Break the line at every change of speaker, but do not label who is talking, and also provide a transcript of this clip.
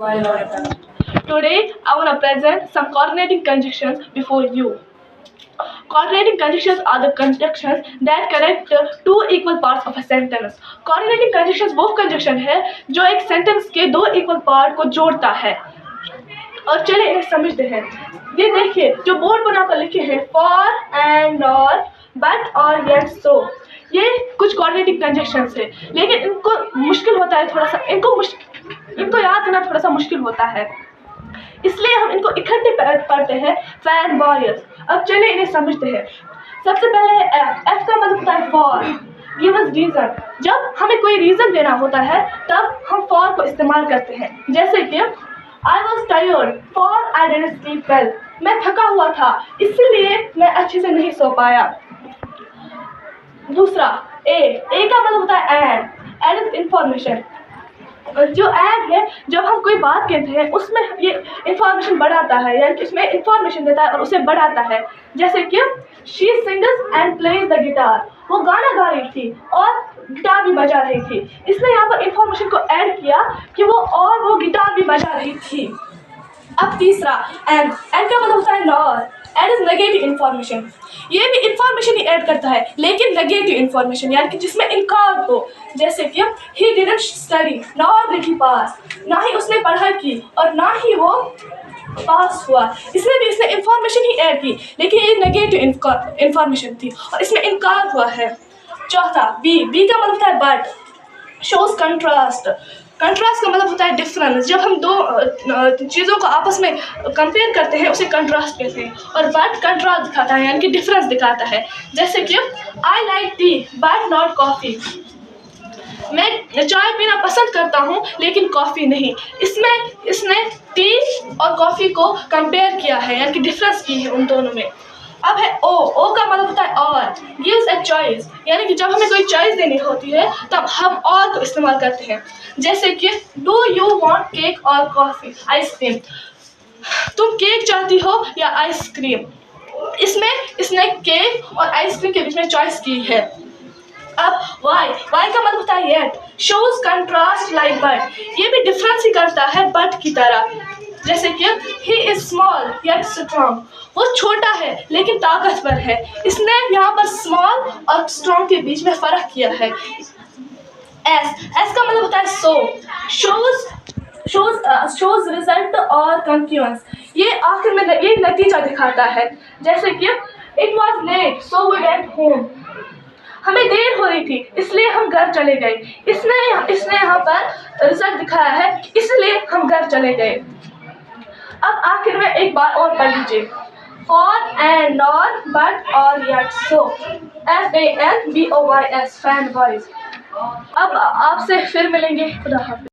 Today, I want to present some coordinating conjunctions before you. Coordinating conjunctions are the conjunctions that connect two equal parts of a sentence. Coordinating conjunctions वो conjunction है जो एक sentence के दो equal part को जोड़ता है. और चलिए इन्हें समझते हैं. ये देखिए जो बोर्ड बना कर लिखे हैं for and or but और yet so. ये कुछ coordinating conjunctions है, लेकिन इनको मुश्किल होता है थोड़ा सा, इनको याद करना थोड़ा सा मुश्किल होता है, इसलिए हम इनको इकट्ठे पढ़ते हैं फैन वॉरियर्स. अब चलिए इन्हें समझते हैं. सबसे पहले एफ का मतलब होता है फॉर. Give us reason. जब हमें कोई रीजन देना होता है तब हम फॉर को इस्तेमाल करते हैं. जैसे कि I was tired for I didn't sleep well. मैं थका हुआ था इसलिए मैं अच्छे से नहीं सो पाया. दूसरा ए का मतलब होता है एड इज इंफॉर्मेशन. जो ऐड है जब हम कोई बात कहते हैं उसमें ये इंफॉर्मेशन बढ़ाता है, यानी कि उसमें इंफॉर्मेशन देता है और उसे बढ़ाता है. जैसे कि she sings and plays the guitar. वो गाना गा रही थी और गिटार भी बजा रही थी, इसने यहाँ पर इंफॉर्मेशन को ऐड किया कि वो गिटार भी बजा रही थी. अब तीसरा एंड का मतलब होता है nor. Add is negative information. ये भी इंफॉर्मेशन ही ऐड करता है लेकिन नेगेटिव इंफॉर्मेशन, यानी कि जिसमें इनकार हो. जैसे कि ही didn't study nor did he pass. ना ही उसने पढ़ाई की और ना ही वो पास हुआ, इसमें भी इसने इंफॉर्मेशन ही ऐड की लेकिन ये नेगेटिव इंफॉर्मेशन थी और इसमें इनकार हुआ है. चौथा बी का मतलब होता है बट. Shows contrast. कंट्रास्ट का मतलब होता है डिफरेंस. जब हम दो चीज़ों को आपस में कंपेयर करते हैं उसे कंट्रास्ट कहते हैं. और बट कंट्रास्ट दिखाता है, यानी कि डिफरेंस दिखाता है. जैसे कि I like T but not coffee. मैं चाय पीना पसंद करता हूँ लेकिन कॉफ़ी नहीं. इसने टी और कॉफ़ी को कंपेयर किया है, यानी कि डिफरेंस की है उन दोनों में. अब है ओ का मतलब होता है और. गिव्स ए चॉइस, यानी कि जब हमें कोई चॉइस देनी होती है तब हम और को इस्तेमाल करते हैं. जैसे कि डू यू वांट केक और कॉफ़ी आइसक्रीम. तुम केक चाहती हो या आइसक्रीम. इसमें इसने केक और आइसक्रीम के बीच में चॉइस की है. अब वाई का मतलब होता है yet. Shows contrast like but. ये भी डिफरेंस ही करता है बट की तरह. जैसे कि he is small yet strong. वो छोटा है लेकिन ताकतवर है. इसने यहाँ पर स्मॉल और स्ट्रॉन्ग के बीच में फर्क किया है. एस का मतलब होता है सो. शोज रिजल्ट और कंक्लूजन. ये आखिर में ये नतीजा दिखाता है. जैसे कि it was late so we went home. हमें देर हो रही थी इसलिए हम घर चले गए. इसने यहाँ पर रिजल्ट दिखाया है इसलिए हम घर चले गए. अब आखिर में एक बार और पढ़ लीजिए. फॉर एंड नॉर बट और yet so. FANBOYS fan voice. अब आपसे फिर मिलेंगे. खुदा हाफिज़.